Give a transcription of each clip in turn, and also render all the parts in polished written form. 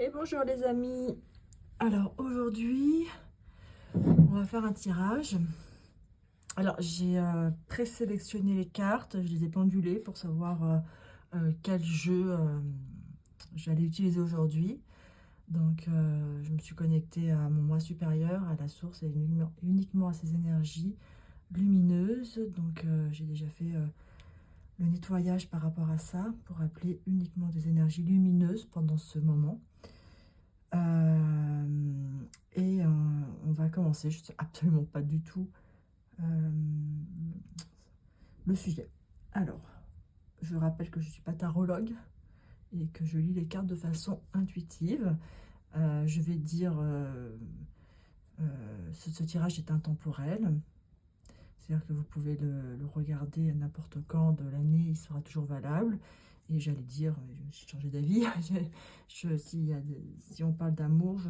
Et bonjour les amis. Alors aujourd'hui, on va faire un tirage. Alors j'ai présélectionné les cartes, je les ai pendulées pour savoir quel jeu j'allais utiliser aujourd'hui. Donc je me suis connectée à mon moi supérieur, à la source et uniquement à ces énergies lumineuses. Donc j'ai déjà fait le nettoyage par rapport à ça pour appeler uniquement des énergies lumineuses pendant ce moment. On va commencer. Je ne sais absolument pas du tout le sujet. Alors, je rappelle que je ne suis pas tarologue et que je lis les cartes de façon intuitive. Je vais dire ce tirage est intemporel. C'est-à-dire que vous pouvez le regarder à n'importe quand de l'année, il sera toujours valable. Et j'allais dire, j'ai changé d'avis, si on parle d'amour,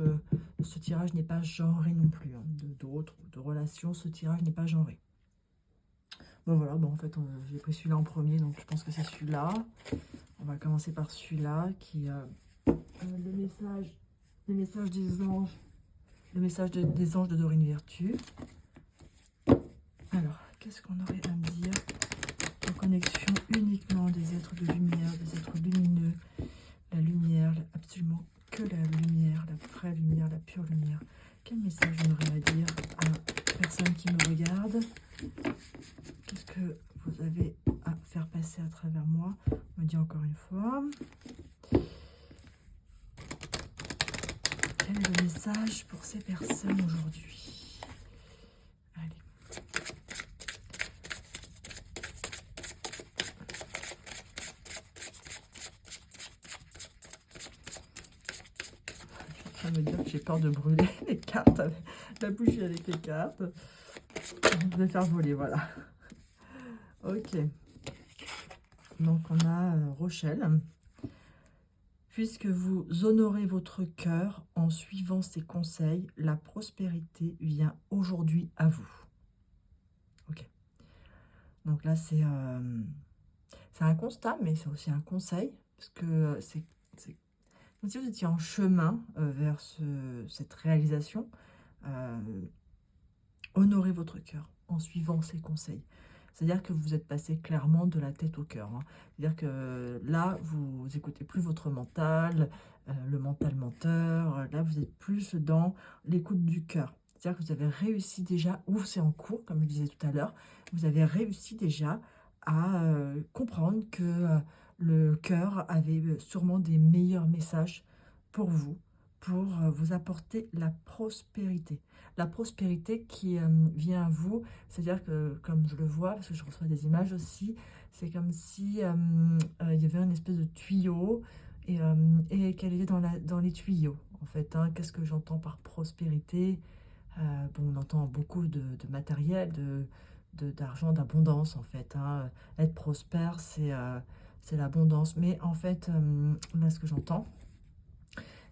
ce tirage n'est pas genré non plus. Hein, de relations, ce tirage n'est pas genré. Bon voilà, bon, en fait, j'ai pris celui-là en premier, donc je pense que c'est celui-là. On va commencer par celui-là, qui est le message des anges, le message des anges de Dorine Virtue. Alors, qu'est-ce qu'on aurait à me dire en connexion uniquement des êtres de lumière, des êtres lumineux, la lumière, absolument que la lumière, la vraie lumière, la pure lumière. Quel message on aurait à dire à la personne qui me regarde? Qu'est-ce que vous avez à faire passer à travers moi? On me dit encore une fois. Quel est le message pour ces personnes aujourd'hui? Allez. Ça veut dire que j'ai peur de brûler les cartes, la bougie avec les cartes. Je vais faire voler, voilà. Ok. Donc on a Rochelle. Puisque vous honorez votre cœur en suivant ses conseils, la prospérité vient aujourd'hui à vous. Ok. Donc là, c'est un constat, mais c'est aussi un conseil, parce que c'est comme si vous étiez en chemin vers cette réalisation. Honorez votre cœur en suivant ses conseils. C'est-à-dire que vous êtes passé clairement de la tête au cœur. Hein. C'est-à-dire que là, vous écoutez plus votre mental, le mental menteur. Là, vous êtes plus dans l'écoute du cœur. C'est-à-dire que vous avez réussi déjà, ou c'est en cours, comme je disais tout à l'heure, vous avez réussi déjà à comprendre que le cœur avait sûrement des meilleurs messages pour vous apporter la prospérité. La prospérité qui vient à vous, c'est-à-dire que, comme je le vois, parce que je reçois des images aussi, c'est comme si il y avait un espèce de tuyau et qu'elle était dans les tuyaux, en fait. Hein. Qu'est-ce que j'entends par prospérité? Bon, on entend beaucoup de matériel, d'argent, d'abondance, en fait. Hein. Être prospère, c'est l'abondance. Mais en fait, là, ce que j'entends,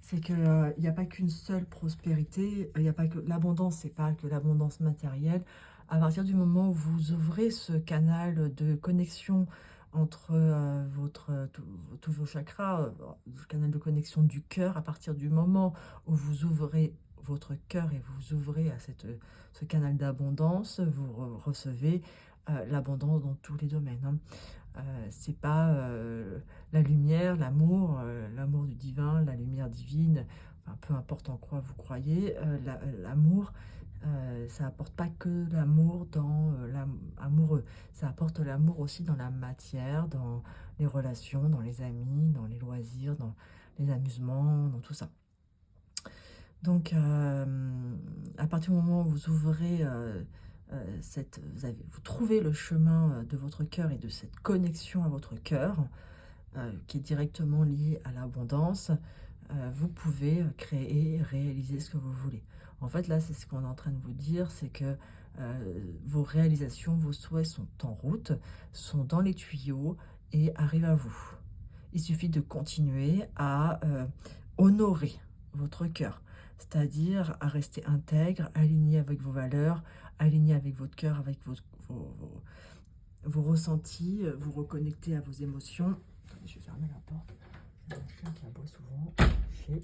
c'est qu'il n'y a pas qu'une seule prospérité, il n'y a pas que l'abondance, c'est pas que l'abondance matérielle. À partir du moment où vous ouvrez ce canal de connexion entre tous vos chakras, le canal de connexion du cœur, à partir du moment où vous ouvrez votre cœur et vous ouvrez à ce canal d'abondance, vous recevez l'abondance dans tous les domaines. Hein. C'est pas la lumière, l'amour du divin, la lumière divine, enfin, peu importe en quoi vous croyez, l'amour, ça apporte pas que l'amour dans l'amoureux, ça apporte l'amour aussi dans la matière, dans les relations, dans les amis, dans les loisirs, dans les amusements, dans tout ça. Donc, à partir du moment où vous ouvrez vous trouvez le chemin de votre cœur et de cette connexion à votre cœur, qui est directement liée à l'abondance, vous pouvez créer et réaliser ce que vous voulez. En fait, là, c'est ce qu'on est en train de vous dire, c'est que vos réalisations, vos souhaits sont en route, sont dans les tuyaux et arrivent à vous. Il suffit de continuer à honorer votre cœur, c'est-à-dire à rester intègre, aligné avec vos valeurs, aligné avec votre cœur, avec vos ressentis, vous reconnecter à vos émotions. Attendez, je vais fermer la porte. Il y a un chien qui aboie souvent. cracher.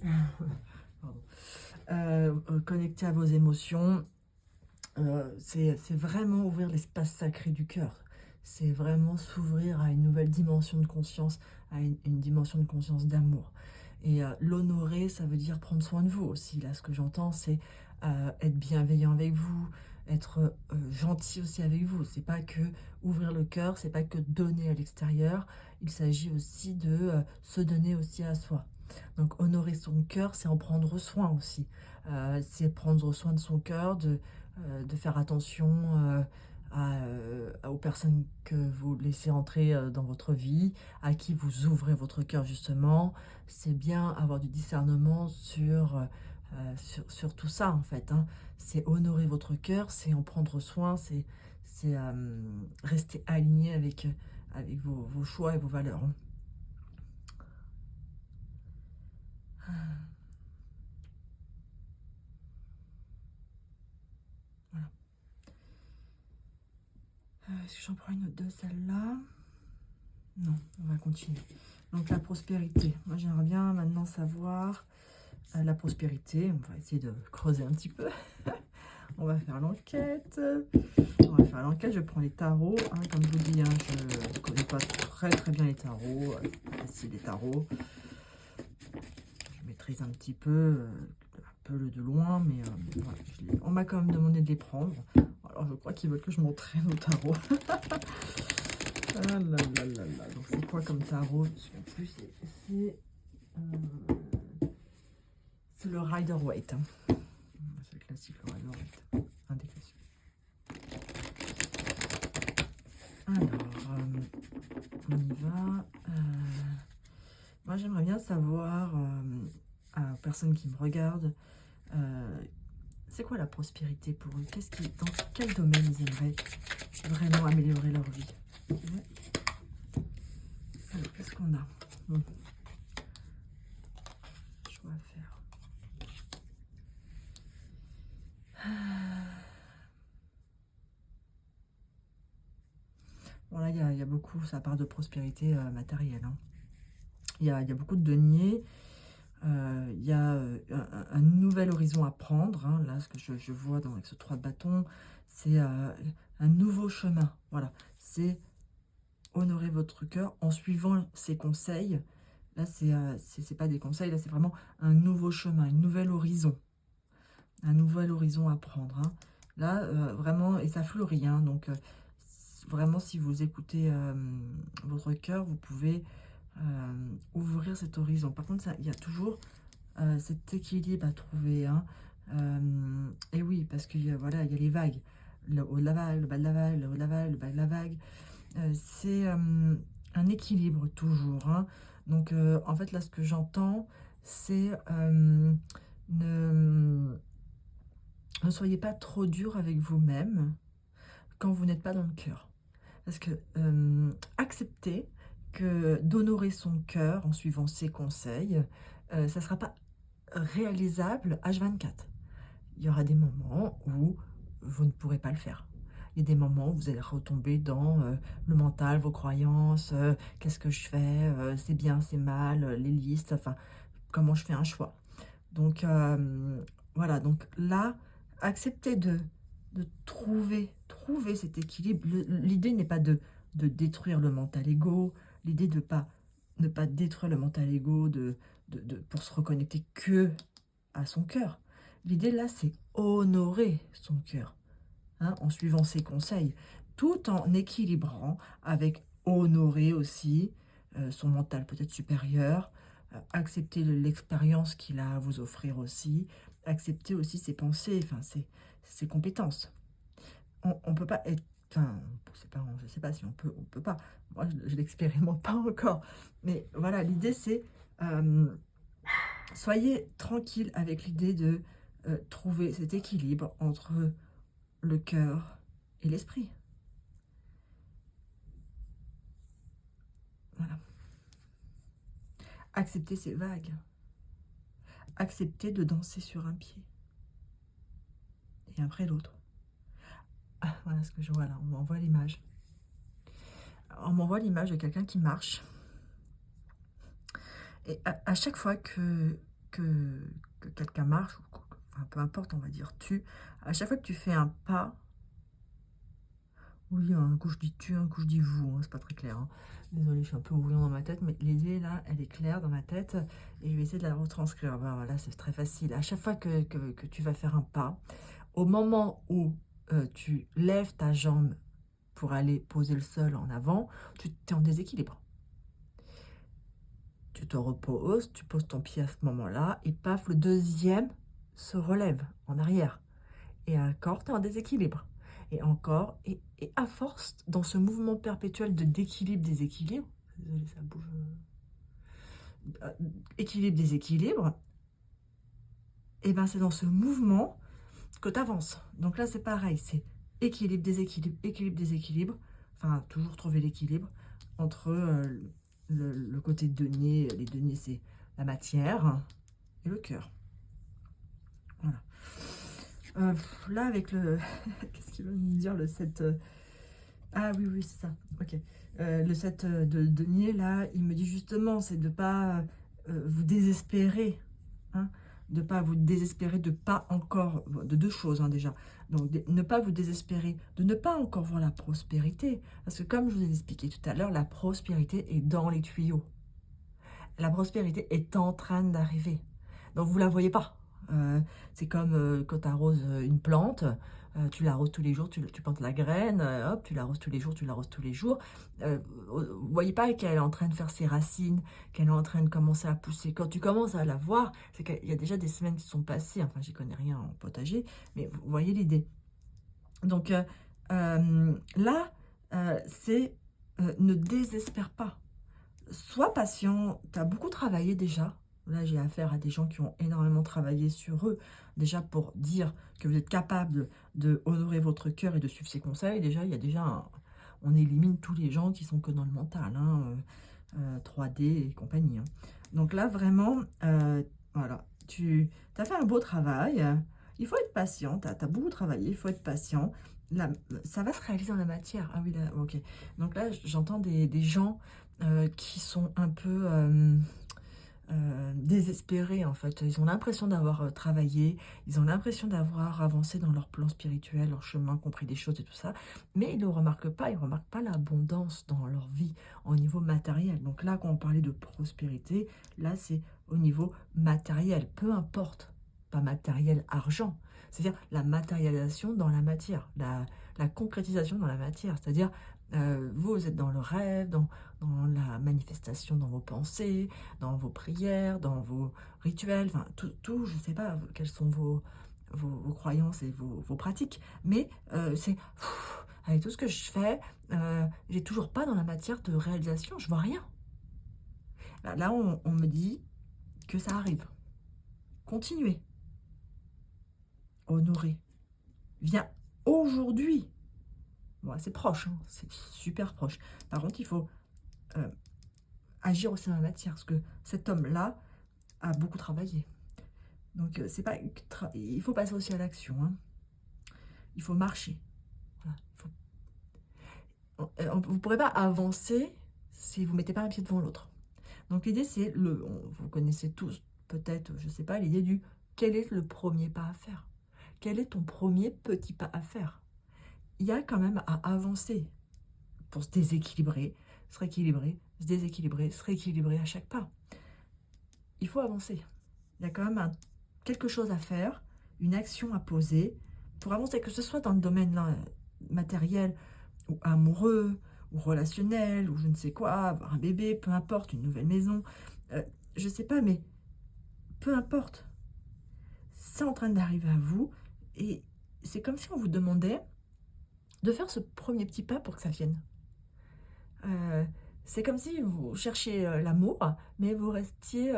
Pardon. Connecter à vos émotions, c'est vraiment ouvrir l'espace sacré du cœur. C'est vraiment s'ouvrir à une nouvelle dimension de conscience, à une dimension de conscience d'amour. Et l'honorer, ça veut dire prendre soin de vous aussi. Là, ce que j'entends, c'est être bienveillant avec vous, être gentil aussi avec vous. C'est pas que ouvrir le cœur, c'est pas que donner à l'extérieur. Il s'agit aussi de se donner aussi à soi. Donc honorer son cœur, c'est en prendre soin aussi. C'est prendre soin de son cœur, de faire attention aux personnes que vous laissez entrer dans votre vie, à qui vous ouvrez votre cœur justement. C'est bien avoir du discernement sur tout ça en fait, hein. C'est honorer votre cœur, c'est en prendre soin, c'est rester aligné avec vos choix et vos valeurs, hein. Voilà. Est-ce que j'en prends une autre de celle-là? Non, on va continuer. Donc la prospérité. Moi j'aimerais bien maintenant savoir la prospérité. On va essayer de creuser un petit peu. On va faire l'enquête. Je prends les tarots. Hein, comme je vous dis, hein, je ne connais pas très bien les tarots. Voici les tarots. Je maîtrise un peu de loin, mais voilà, on m'a quand même demandé de les prendre. Alors je crois qu'ils veulent que je m'entraîne au tarot. Ah là là là là. Donc c'est quoi comme tarot? En plus c'est le Rider-Waite, hein. C'est le classique, le Rider-Waite. Un des classiques. Alors, on y va. Moi j'aimerais bien savoir, à personne qui me regarde, c'est quoi la prospérité pour eux? Dans quel domaine ils aimeraient vraiment améliorer leur vie? Alors, qu'est-ce qu'on a? Choix à faire. Bon, là, il y a beaucoup, ça part de prospérité matérielle, hein. Il y a beaucoup de deniers. Il y a un nouvel horizon à prendre, hein. Là, ce que je vois avec ce 3 de bâton, c'est un nouveau chemin. Voilà, c'est honorer votre cœur en suivant ses conseils. Là, c'est pas des conseils, là, c'est vraiment un nouveau chemin, un nouvel horizon. Un nouvel horizon à prendre, hein. Là, vraiment, et ça fleurit, hein, donc vraiment, si vous écoutez votre cœur, vous pouvez ouvrir cet horizon. Par contre, il y a toujours cet équilibre à trouver, hein. Et oui, parce qu'il y a, voilà, il y a les vagues. Le haut de la vague, le bas de la vague, le haut de la vague, le bas de la vague. C'est un équilibre toujours, hein. Donc, en fait, là, ce que j'entends, c'est ne soyez pas trop dur avec vous-même quand vous n'êtes pas dans le cœur. Parce que accepter d'honorer son cœur en suivant ses conseils, ça ne sera pas réalisable H24. Il y aura des moments où vous ne pourrez pas le faire. Il y a des moments où vous allez retomber dans le mental, vos croyances, qu'est-ce que je fais, c'est bien, c'est mal, les listes, enfin, comment je fais un choix. Donc, voilà, donc là, acceptez de trouver cet équilibre. L'idée n'est pas de détruire le mental ego, l'idée de ne pas détruire le mental ego pour se reconnecter que à son cœur. L'idée là, c'est honorer son cœur, hein, en suivant ses conseils, tout en équilibrant avec honorer aussi son mental peut-être supérieur, accepter l'expérience qu'il a à vous offrir aussi, accepter aussi ses pensées, enfin ses compétences. On peut pas être, enfin, je sais pas si on peut pas. Moi, je l'expérimente pas encore. Mais voilà, l'idée c'est soyez tranquille avec l'idée de trouver cet équilibre entre le cœur et l'esprit. Voilà. Accepter ces vagues. Accepter de danser sur un pied. Et après l'autre. Ah, voilà ce que je vois là. On m'envoie l'image. On m'envoie l'image de quelqu'un qui marche. Et à chaque fois que que quelqu'un marche, ou enfin, peu importe, on va dire tu, à chaque fois que tu fais un pas, oui, un coup je dis tu, un coup je dis vous, hein, c'est pas très clair, hein. Désolée, je suis un peu brouillon dans ma tête, mais l'idée là, elle est claire dans ma tête et je vais essayer de la retranscrire. Ben, voilà, c'est très facile. À chaque fois que tu vas faire un pas, au moment où tu lèves ta jambe pour aller poser le sol en avant, tu es en déséquilibre. Tu te reposes, tu poses ton pied à ce moment-là, et paf, le deuxième se relève en arrière. Et encore, tu es en déséquilibre. Et encore, et à force, dans ce mouvement perpétuel de d'équilibre, désolé, ça bouge, équilibre, déséquilibre, et ben c'est dans ce mouvement que tu avances. Donc là, c'est pareil, c'est équilibre, déséquilibre, enfin, toujours trouver l'équilibre entre le côté denier, les deniers, c'est la matière, et le cœur. Voilà. Là, avec le... Qu'est-ce qu'il veut me dire, le 7... Ah oui, oui, c'est ça. Ok. Le 7 de denier, là, il me dit justement, c'est de ne pas vous désespérer. Hein, de ne pas vous désespérer, de pas encore... De deux choses, hein, déjà. Donc, ne pas vous désespérer, de ne pas encore voir la prospérité. Parce que comme je vous ai expliqué tout à l'heure, la prospérité est dans les tuyaux. La prospérité est en train d'arriver. Donc, vous ne la voyez pas. C'est comme quand tu arroses une plante, tu l'arroses tous les jours, tu plantes la graine, hop, tu l'arroses tous les jours, tu l'arroses tous les jours. Vous ne voyez pas qu'elle est en train de faire ses racines, qu'elle est en train de commencer à pousser. Quand tu commences à la voir, c'est qu'il y a déjà des semaines qui sont passées, enfin, j'y connais rien en potager, mais vous voyez l'idée. Donc là, c'est ne désespère pas. Sois patient, tu as beaucoup travaillé déjà. Là, j'ai affaire à des gens qui ont énormément travaillé sur eux, déjà pour dire que vous êtes capable de honorer votre cœur et de suivre ses conseils. Déjà, il y a déjà on élimine tous les gens qui sont que dans le mental, hein, 3D et compagnie. Hein. Donc là, vraiment, voilà, tu as fait un beau travail. Il faut être patient, tu as beaucoup travaillé, il faut être patient. Là, ça va se réaliser dans la matière. Ah oui, là, ok. Donc là, j'entends des gens qui sont un peu désespérés, en fait. Ils ont l'impression d'avoir travaillé, ils ont l'impression d'avoir avancé dans leur plan spirituel, leur chemin, compris des choses et tout ça, mais ils ne remarquent pas, ils ne remarquent pas l'abondance dans leur vie au niveau matériel. Donc là, quand on parlait de prospérité, là, c'est au niveau matériel, peu importe, pas matériel, argent, c'est-à-dire la matérialisation dans la matière, la concrétisation dans la matière, c'est-à-dire vous êtes dans le rêve, dans la manifestation, dans vos pensées, dans vos prières, dans vos rituels, enfin tout je ne sais pas quelles sont vos croyances et vos pratiques, mais c'est avec tout ce que je fais, j'ai toujours pas dans la matière de réalisation, je vois rien. Là on me dit que ça arrive. Continuez. Honorer. Viens aujourd'hui. Bon, c'est proche, hein, c'est super proche. Par contre, il faut agir aussi dans la matière, parce que cet homme-là a beaucoup travaillé. Donc, c'est pas, il faut passer aussi à l'action. Hein. Il faut marcher. Voilà, vous ne pourrez pas avancer si vous ne mettez pas un pied devant l'autre. Donc, l'idée, c'est, vous connaissez tous, peut-être, je ne sais pas, l'idée du quel est le premier pas à faire? Quel est ton premier petit pas à faire? Il y a quand même à avancer pour se déséquilibrer, se rééquilibrer, se déséquilibrer, se rééquilibrer à chaque pas. Il faut avancer. Il y a quand même quelque chose à faire, une action à poser pour avancer, que ce soit dans le domaine là, matériel ou amoureux ou relationnel ou je ne sais quoi, avoir un bébé, peu importe, une nouvelle maison, je ne sais pas, mais peu importe. C'est en train d'arriver à vous et c'est comme si on vous demandait de faire ce premier petit pas pour que ça vienne. C'est comme si vous cherchiez l'amour, mais vous restiez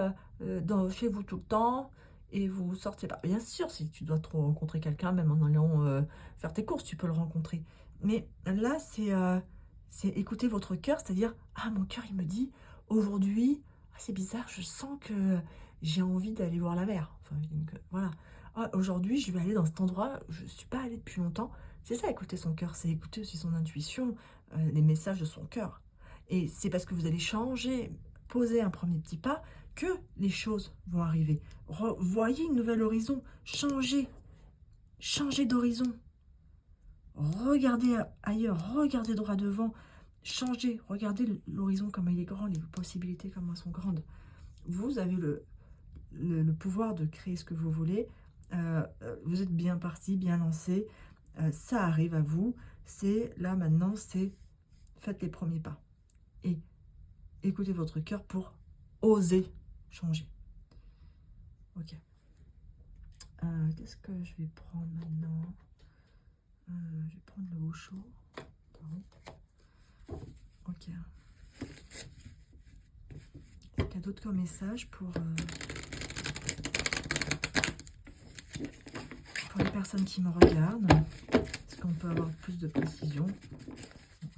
chez vous tout le temps et vous sortiez pas. Bien sûr, si tu dois trop rencontrer quelqu'un, même en allant faire tes courses, tu peux le rencontrer. Mais là, c'est écouter votre cœur, c'est-à-dire, ah, mon cœur, il me dit, aujourd'hui, ah, c'est bizarre, je sens que j'ai envie d'aller voir la mer. Enfin, voilà. Ah, aujourd'hui, je vais aller dans cet endroit, je ne suis pas allée depuis longtemps. C'est ça, écouter son cœur, c'est écouter aussi son intuition, les messages de son cœur. Et c'est parce que vous allez changer, poser un premier petit pas, que les choses vont arriver. Voyez une nouvelle horizon, changez d'horizon. Regardez ailleurs, regardez droit devant, changez, regardez l'horizon comme il est grand, les possibilités comme elles sont grandes. Vous avez le pouvoir de créer ce que vous voulez. Vous êtes bien parti, bien lancé. Ça arrive à vous. C'est là maintenant, c'est faites les premiers pas. Et écoutez votre cœur pour oser changer. Ok. Qu'est-ce que je vais prendre maintenant? Je vais prendre le Osho. Ok. Qu'est-ce qu'il y a d'autre comme message pour les personnes qui me regardent? Est-ce qu'on peut avoir plus de précision?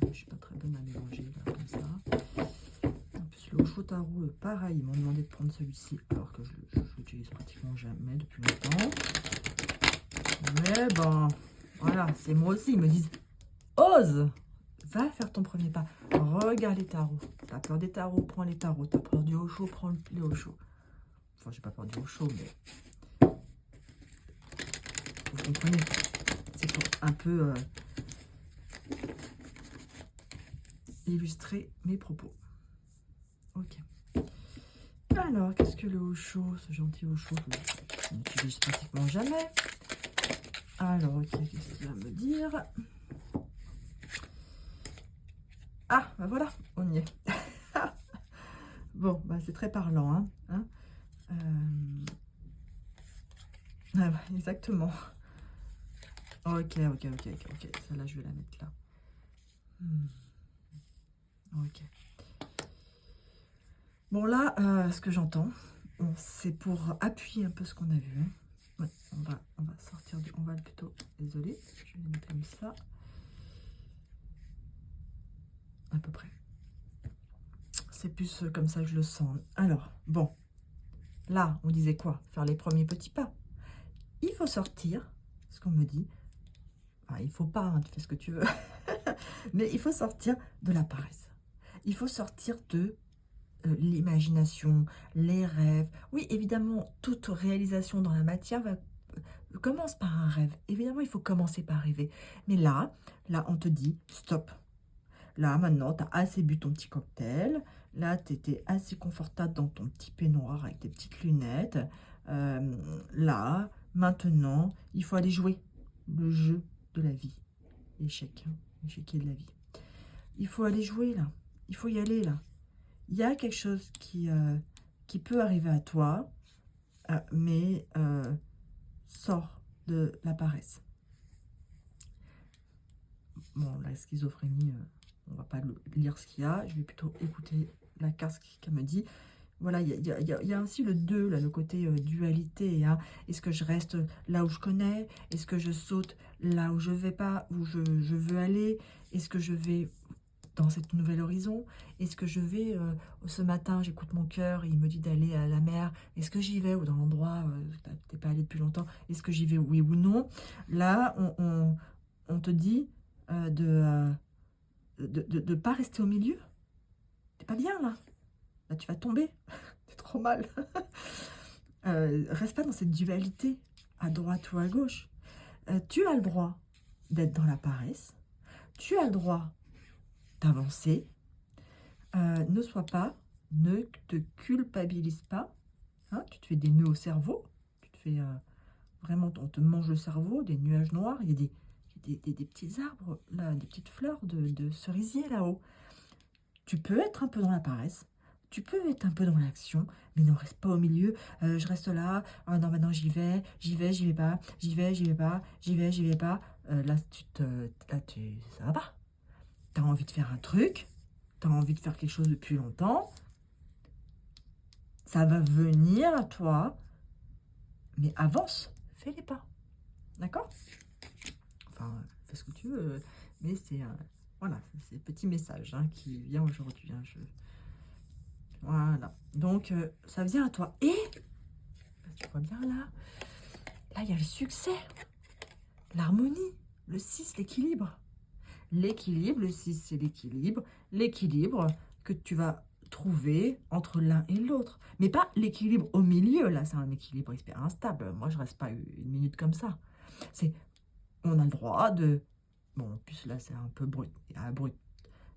Je ne suis pas très bonne à mélanger là, comme ça. En plus, le Osho Tarot, pareil, ils m'ont demandé de prendre celui-ci, alors que je l'utilise pratiquement jamais depuis longtemps. Mais bon, voilà, c'est moi aussi, ils me disent ose, va faire ton premier pas, regarde les tarots. T'as peur des tarots, prends les tarots. T'as peur du Osho, prends les Osho. Enfin, j'ai pas peur du Osho, mais vous comprenez, c'est pour un peu illustrer mes propos. Ok. Alors, qu'est-ce que le Osho, ce gentil Osho que je n'utilise pratiquement jamais? Alors, ok, qu'est-ce qu'il va me dire? Ah, ben voilà, on y est. Bon, bah c'est très parlant, hein, ah bah, exactement. Ok, celle-là, je vais la mettre là. Ok. Bon, là, ce que j'entends, c'est pour appuyer un peu ce qu'on a vu. Hein. Ouais, on va sortir on va plutôt, désolé, je vais les mettre comme ça. À peu près. C'est plus comme ça que je le sens. Alors, bon. Là, on disait quoi? Faire les premiers petits pas. Il faut sortir, ce qu'on me dit. Enfin, il faut pas, hein, tu fais ce que tu veux. Mais il faut sortir de la paresse. Il faut sortir de l'imagination, les rêves. Oui, évidemment, toute réalisation dans la matière commence par un rêve. Évidemment, il faut commencer par rêver. Mais là, on te dit stop. Là, maintenant, tu as assez bu ton petit cocktail. Là, tu étais assez confortable dans ton petit peignoir avec tes petites lunettes. Là, maintenant, il faut aller jouer le jeu de la vie. L'échec, l'échiquier de la vie. Il faut aller jouer, là. Il faut y aller, là. Il y a quelque chose qui peut arriver à toi, mais sors de la paresse. Bon, la schizophrénie, on va pas lire ce qu'il y a. Je vais plutôt écouter la carte qu'elle me dit. Voilà, il y a aussi le 2, là, le côté dualité. Hein. Est-ce que je reste là où je connais? Est-ce que je saute là où je vais pas, où je veux aller? Est-ce que je vais dans cette nouvelle horizon? Est-ce que je vais, ce matin, j'écoute mon cœur, il me dit d'aller à la mer. Est-ce que j'y vais? Ou dans l'endroit, t'es pas allé depuis longtemps. Est-ce que j'y vais, oui ou non? Là, on te dit de ne pas rester au milieu. T'es pas bien, là. Là, tu vas tomber. T'es trop mal. Reste pas dans cette dualité, à droite ou à gauche. Tu as le droit d'être dans la paresse. Tu as le droit d'avancer. Ne sois pas, ne te culpabilise pas. Hein, tu te fais des nœuds au cerveau. Tu te fais vraiment, on te mange le cerveau, des nuages noirs. Il y a des petits arbres, là, des petites fleurs de cerisier là-haut. Tu peux être un peu dans la paresse. Tu peux être un peu dans l'action, mais ne reste pas au milieu. Je reste là. Oh non, maintenant j'y vais pas. J'y vais pas. Là, ça va pas. Tu as envie de faire un truc. Tu as envie de faire quelque chose depuis longtemps. Ça va venir à toi. Mais avance. Fais les pas. D'accord? Enfin, fais ce que tu veux. Mais c'est voilà, c'est le petit message hein, qui vient aujourd'hui. Hein, voilà, donc ça vient à toi. Et, tu vois bien là, il y a le succès, l'harmonie, le 6, l'équilibre. L'équilibre, le 6, c'est l'équilibre. L'équilibre que tu vas trouver entre l'un et l'autre. Mais pas l'équilibre au milieu, là, c'est un équilibre hyper instable. Moi, je reste pas une minute comme ça. C'est, on a le droit de... Bon, en plus, là, c'est un peu brut, brut.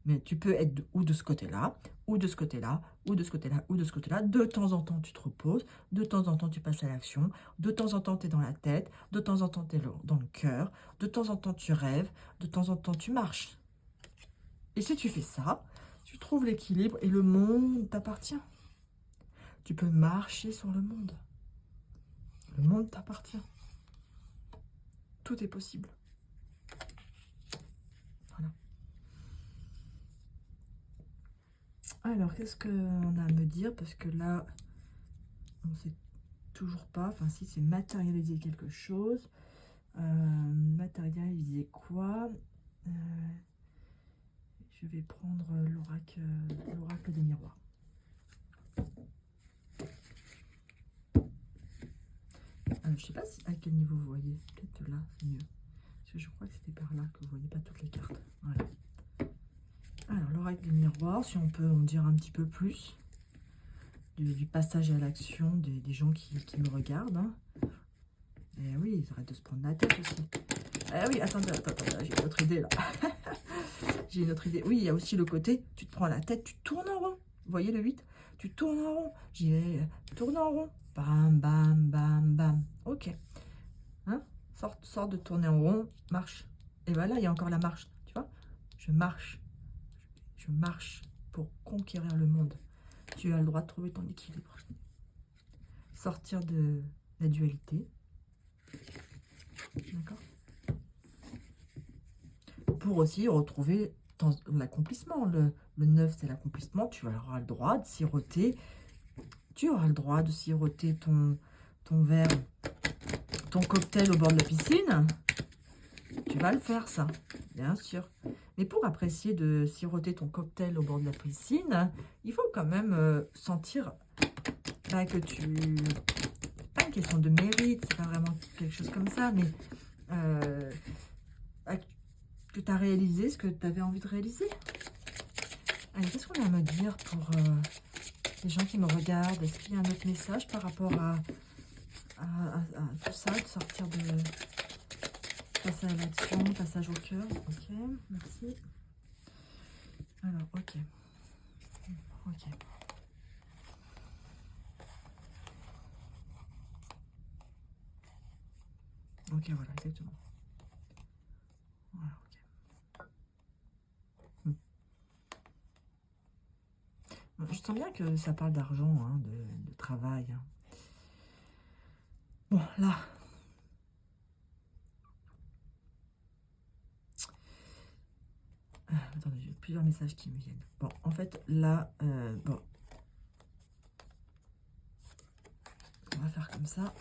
Mais tu peux être ou de ce côté-là, ou de ce côté-là, ou de ce côté-là, ou de ce côté-là. De temps en temps, tu te reposes. De temps en temps, tu passes à l'action. De temps en temps, tu es dans la tête. De temps en temps, tu es dans le cœur. De temps en temps, tu rêves. De temps en temps, tu marches. Et si tu fais ça, tu trouves l'équilibre et le monde t'appartient. Tu peux marcher sur le monde. Le monde t'appartient. Tout est possible. Voilà. Alors, qu'est-ce qu'on a à me dire? Parce que là, on ne sait toujours pas. Enfin, si c'est matérialiser quelque chose. Matérialiser quoi? Je vais prendre l'oracle des miroirs. Je ne sais pas à quel niveau vous voyez. Peut-être là, c'est mieux. Parce que je crois que c'était par là que vous ne voyez pas toutes les cartes. Voilà. Alors, l'oracle des miroirs, si on peut en dire un petit peu plus du passage à l'action des gens qui me regardent. Hein. Et oui, ils arrêtent de se prendre la tête aussi. Ah oui, attendez, j'ai une autre idée là. J'ai une autre idée. Oui, il y a aussi le côté, tu te prends la tête, tu tournes en rond. Vous voyez le 8? Tu tournes en rond. J'y vais, tourne en rond. Bam, bam, bam, bam. Ok. Hein? Sors de tourner en rond, marche. Et voilà, il y a encore la marche. Tu vois? Je marche. Je marche pour conquérir le monde. Tu as le droit de trouver ton équilibre. Sortir de la dualité. D'accord? Pour aussi retrouver l'accomplissement. Le 9, c'est l'accomplissement. Tu auras le droit de siroter. Tu auras le droit de siroter ton verre, ton cocktail au bord de la piscine. Tu vas le faire, ça, bien sûr. Mais pour apprécier de siroter ton cocktail au bord de la piscine, il faut quand même sentir que tu... Pas une question de mérite, c'est pas vraiment quelque chose comme ça, mais que tu as réalisé ce que tu avais envie de réaliser. Allez, qu'est-ce qu'on a à me dire pour les gens qui me regardent? Est-ce qu'il y a un autre message par rapport à tout ça, de sortir de... passer à l'action, passage au cœur? Ok, merci. Alors, ok. Ok. Ok, voilà, exactement. Voilà, ok. Bon, je sens bien que ça parle d'argent, hein, de travail. Hein. Bon, là. Attendez, j'ai plusieurs messages qui me viennent. Bon, en fait, là, bon. On va faire comme ça.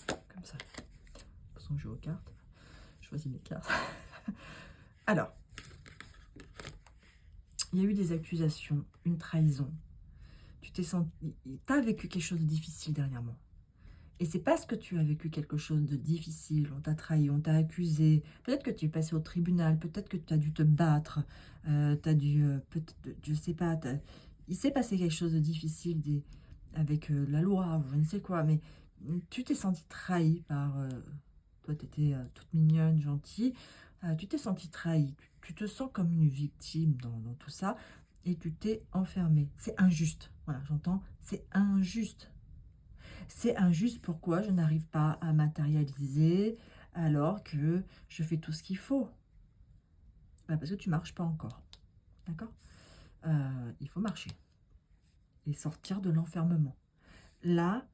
Comme ça. De toute façon, je joue aux cartes. Je choisis mes cartes. Alors, il y a eu des accusations, une trahison. Tu t'es senti... Tu as vécu quelque chose de difficile dernièrement. Et c'est parce que tu as vécu quelque chose de difficile, on t'a trahi, on t'a accusé, peut-être que tu es passé au tribunal, peut-être que tu as dû te battre, tu as dû, peut-être, je sais pas, il s'est passé quelque chose de difficile avec la loi, ou je ne sais quoi, mais tu t'es senti trahi par, toi tu étais toute mignonne, gentille, tu t'es senti trahi, tu te sens comme une victime dans tout ça, et tu t'es enfermé. C'est injuste, voilà, j'entends, c'est injuste. C'est injuste, pourquoi je n'arrive pas à matérialiser alors que je fais tout ce qu'il faut? Parce que tu ne marches pas encore. D'accord? Il faut marcher et sortir de l'enfermement. Là,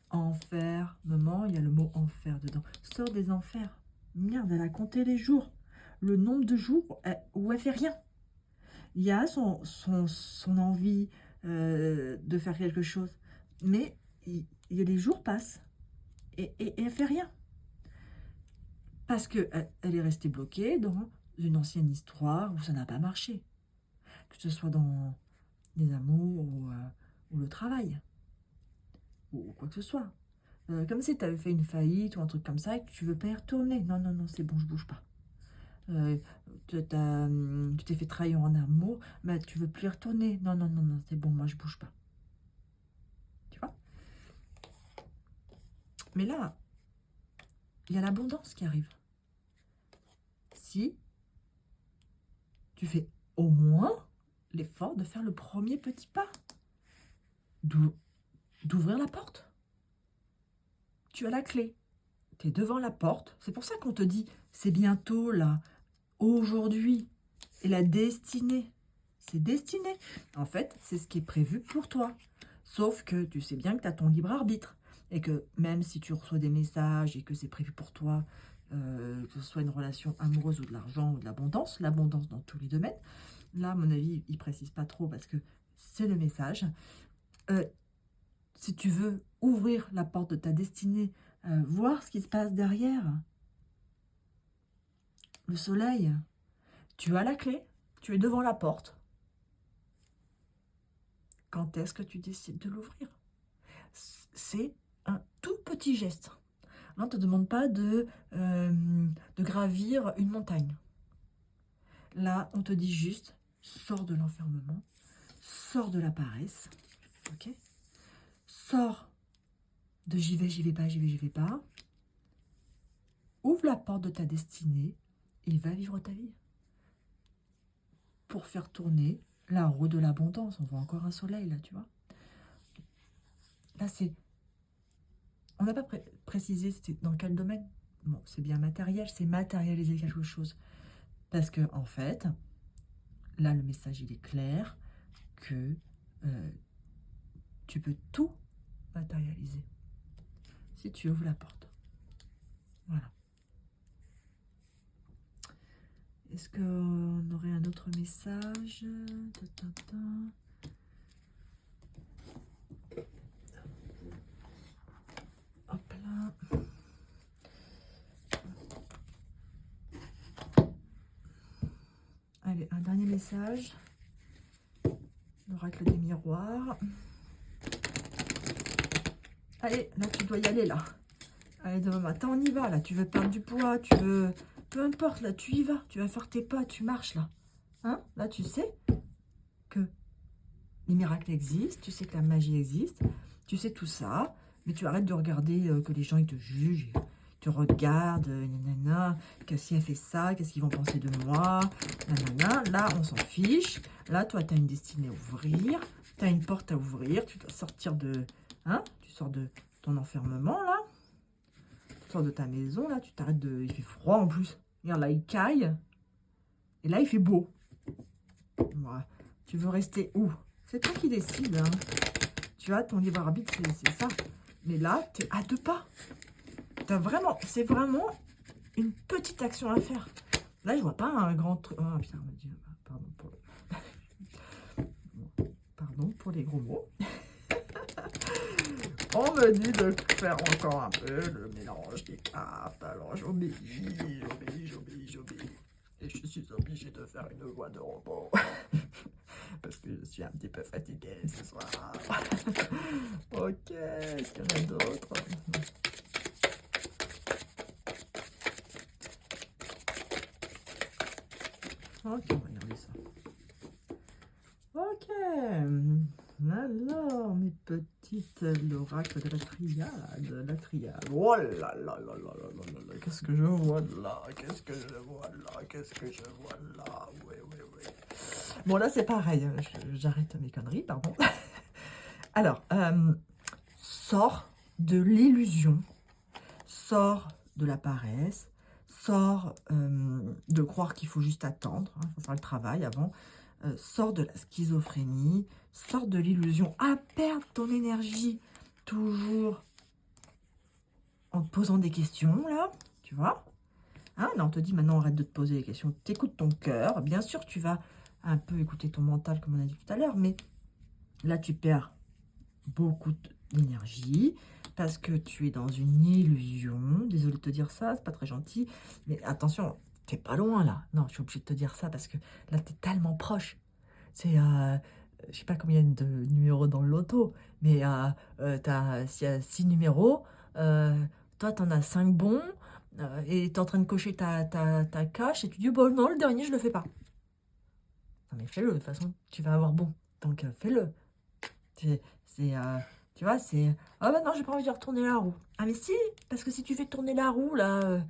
enfermement, il y a le mot enfer dedans. Sors des enfers. Merde, elle a compté les jours. Le nombre de jours où elle fait rien. Il y a son envie de faire quelque chose. Mais les jours passent et elle fait rien. Parce qu'elle est restée bloquée dans une ancienne histoire où ça n'a pas marché. Que ce soit dans les amours ou le travail. Ou quoi que ce soit. Comme si tu avais fait une faillite ou un truc comme ça et que tu veux pas y retourner. Non, non, non, c'est bon, je bouge pas. tu t'es fait trahir en amour, mais tu veux plus y retourner. Non, non, non, non, c'est bon, moi je bouge pas. Tu vois? Mais là, il y a l'abondance qui arrive. Si tu fais au moins l'effort de faire le premier petit pas, d'ouvrir la porte. Tu as la clé. Tu es devant la porte. C'est pour ça qu'on te dit, c'est bientôt là, aujourd'hui. Et la destinée, c'est destiné. En fait, c'est ce qui est prévu pour toi. Sauf que tu sais bien que tu as ton libre arbitre. Et que même si tu reçois des messages et que c'est prévu pour toi, que ce soit une relation amoureuse ou de l'argent ou de l'abondance dans tous les domaines, là, à mon avis, il ne précise pas trop parce que c'est le message. Si tu veux ouvrir la porte de ta destinée, voir ce qui se passe derrière, le soleil, tu as la clé, tu es devant la porte. Quand est-ce que tu décides de l'ouvrir? C'est un tout petit geste. Là, on ne te demande pas de gravir une montagne. Là, on te dit juste, sors de l'enfermement, sors de la paresse, ok? Sors de j'y vais pas, j'y vais pas. Ouvre la porte de ta destinée et va vivre ta vie. Pour faire tourner la roue de l'abondance. On voit encore un soleil là, tu vois. Là, c'est... On n'a pas précisé c'était dans quel domaine. Bon, c'est bien matériel, c'est matérialiser quelque chose. Parce que, en fait, là, le message, il est clair que tu peux tout matérialiser si tu ouvres la porte. Voilà. Est-ce qu'on aurait un autre message? Hop là. Allez, un dernier message. L'oracle des miroirs. Allez, là, tu dois y aller, là. Allez, demain matin, on y va, là. Tu veux perdre du poids, tu veux... Peu importe, là, tu y vas. Tu vas faire tes pas, tu marches, là. Hein? Là, tu sais que les miracles existent, tu sais que la magie existe, tu sais tout ça, mais tu arrêtes de regarder que les gens, ils te jugent, ils te regardent, nanana, que si elle fait ça, qu'est-ce qu'ils vont penser de moi, nanana. Là, on s'en fiche. Là, toi, tu as une destinée à ouvrir, tu as une porte à ouvrir, tu dois sortir de... Hein? Tu sors de ton enfermement, là. Tu sors de ta maison, là, tu t'arrêtes de... Il fait froid, en plus. Regarde, là, il caille. Et là, il fait beau. Voilà. Tu veux rester où? C'est toi qui décides. Hein. Tu as ton libre arbitre, c'est ça. Mais là, tu es à 2 pas. C'est vraiment une petite action à faire. Là, je vois pas un grand truc. Oh, putain, pardon pour les gros mots. On me dit de faire encore un peu le mélange des cartes. Alors, j'obéis. Et je suis obligé de faire une voix de robot. Parce que je suis un petit peu fatigué ce soir. Ok, est-ce qu'il y en a d'autres? Ok, on va regarder ça. Ok. Alors, mes petites, l'oracle de la triade. Oh là là là là là là là, qu'est-ce que je vois là? Qu'est-ce que je vois là? Qu'est-ce que je vois là? Oui. Bon, là, c'est pareil. J'arrête mes conneries, pardon. Alors, sors de l'illusion, sors de la paresse, sors de croire qu'il faut juste attendre, il faut faire le travail avant, sors de la schizophrénie, sors de l'illusion à perdre ton énergie toujours en te posant des questions, là, tu vois. Hein, là, on te dit maintenant, arrête de te poser des questions, t'écoutes ton cœur. Bien sûr, tu vas un peu écouter ton mental, comme on a dit tout à l'heure, mais là, tu perds beaucoup d'énergie parce que tu es dans une illusion. Désolée de te dire ça, c'est pas très gentil, mais attention, t'es pas loin là. Non, je suis obligée de te dire ça parce que là, t'es tellement proche. C'est, je sais pas combien de numéros dans le loto, mais s'il y a 6 numéros, toi, t'en as 5 bons. et tu es en train de cocher ta cache et tu dis, bon, non, le dernier, je le fais pas. Non, mais fais-le, de toute façon, tu vas avoir bon. Donc, fais-le. Tu vois, c'est, ah bah non, j'ai pas envie de retourner la roue. Ah, mais si, parce que si tu fais tourner la roue, là,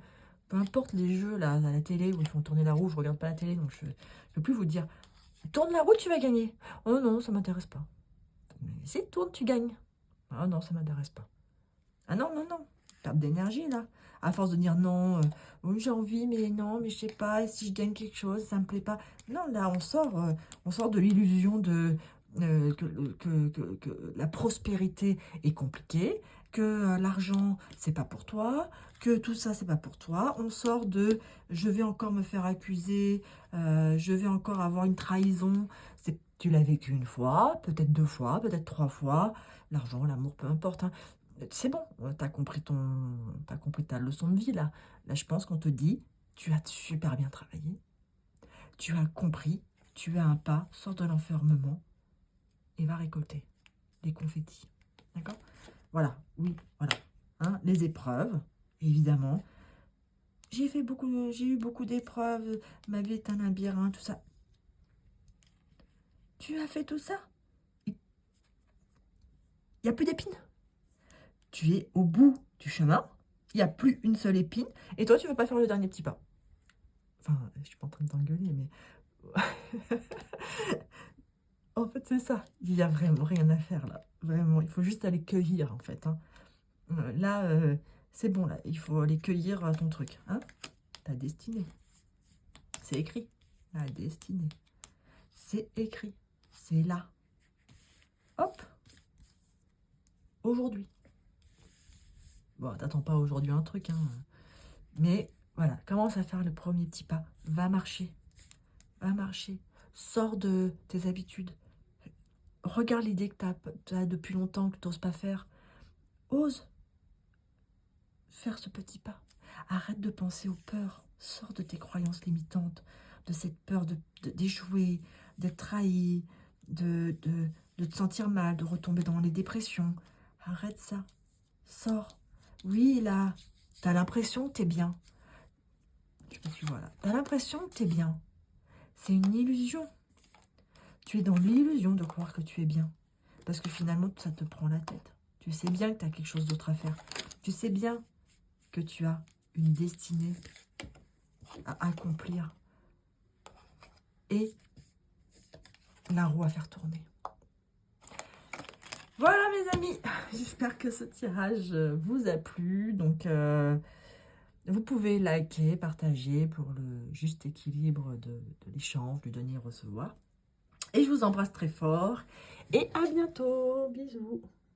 peu importe les jeux, là, à la télé, où ils font tourner la roue, je regarde pas la télé, donc je peux plus vous dire, tourne la roue, tu vas gagner. Oh non, ça m'intéresse pas. Mais si, tourne, tu gagnes. Ah non, ça m'intéresse pas. Ah non, non, non. Perte d'énergie, là. À force de dire non, oui, j'ai envie, mais non, mais je sais pas, et si je gagne quelque chose, ça me plaît pas. Non, là, on sort de l'illusion de que la prospérité est compliquée, que l'argent, c'est pas pour toi, que tout ça, c'est pas pour toi. On sort de je vais encore me faire accuser, je vais encore avoir une trahison. Tu l'as vécu une fois, peut-être 2 fois, peut-être 3 fois. L'argent, l'amour, peu importe, hein. C'est bon, t'as compris ta leçon de vie là. Là, je pense qu'on te dit, tu as super bien travaillé, tu as compris, tu as un pas, sors de l'enfermement et va récolter les confettis. D'accord? Voilà, oui, voilà. Hein, les épreuves, évidemment. J'ai eu beaucoup d'épreuves, ma vie est un labyrinthe, tout ça. Tu as fait tout ça? Il n'y a plus d'épines. Tu es au bout du chemin, il n'y a plus une seule épine, et toi, tu ne veux pas faire le dernier petit pas. Enfin, je suis pas en train de t'engueuler, mais... en fait, c'est ça. Il n'y a vraiment rien à faire, là. Vraiment, il faut juste aller cueillir, en fait. Hein. Là, c'est bon, là. Il faut aller cueillir ton truc. Hein, ta destinée. C'est écrit. La destinée. C'est écrit. C'est là. Hop. Aujourd'hui. Bon, t'attends pas aujourd'hui un truc, hein. Mais, voilà. Commence à faire le premier petit pas. Va marcher. Va marcher. Sors de tes habitudes. Regarde l'idée que tu as depuis longtemps que tu n'oses pas faire. Ose faire ce petit pas. Arrête de penser aux peurs. Sors de tes croyances limitantes, de cette peur d'échouer, d'être trahi, de te sentir mal, de retomber dans les dépressions. Arrête ça. Sors. Oui, là, tu as l'impression que tu es bien. Je sais pas si tu vois là. Tu as l'impression que tu es bien. C'est une illusion. Tu es dans l'illusion de croire que tu es bien. Parce que finalement, ça te prend la tête. Tu sais bien que tu as quelque chose d'autre à faire. Tu sais bien que tu as une destinée à accomplir. Et la roue à faire tourner. Voilà mes amis, j'espère que ce tirage vous a plu. Donc, vous pouvez liker, partager pour le juste équilibre de l'échange, du donner et recevoir. Et je vous embrasse très fort. Et à bientôt. Bisous.